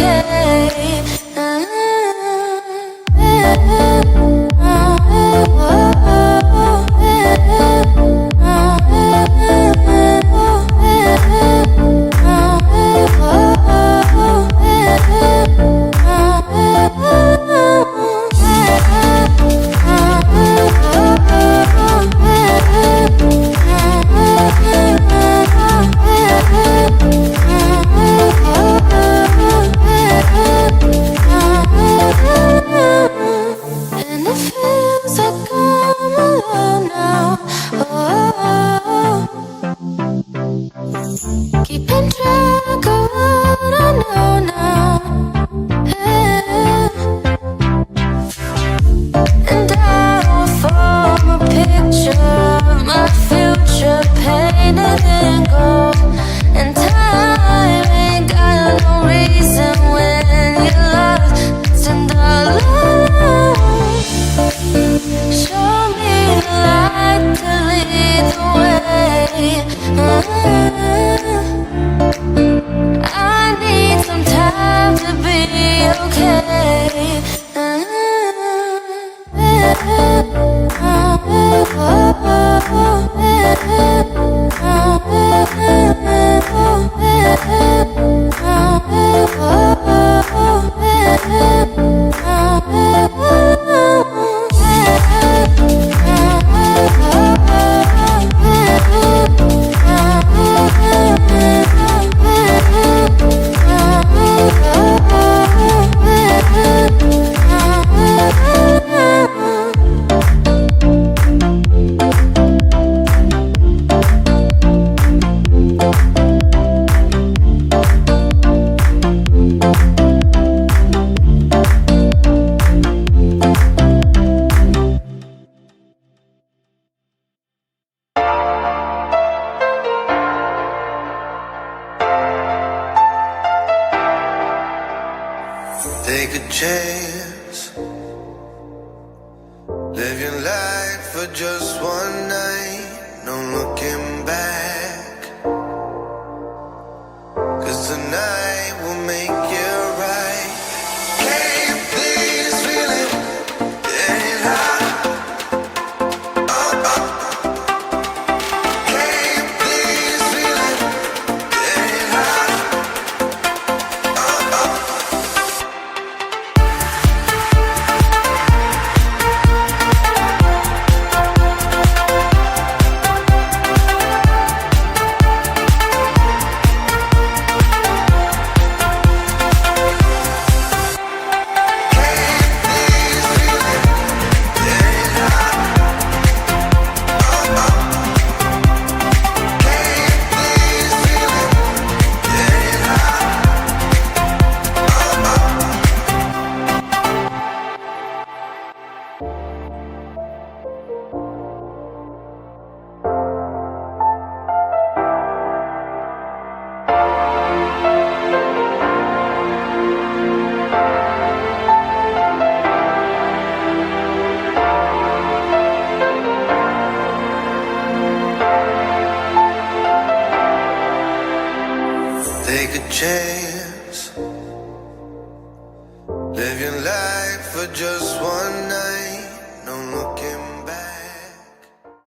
okay. And it feels like I'm alone now. Oh, keeping track of what I know now. Yeah. And I will form a picture of my future painted in gold. And time ain't got no reason when you're lost in the love. Show me the light to lead the way. I need some time to be okay. Take a chance, live your life for just one night, no looking back. 'Cause tonight will make you right. Can't please feeling, getting hot. Oh, oh. Can't please feeling, getting hot. Oh, oh. Take a chance, live your life for just one night, no looking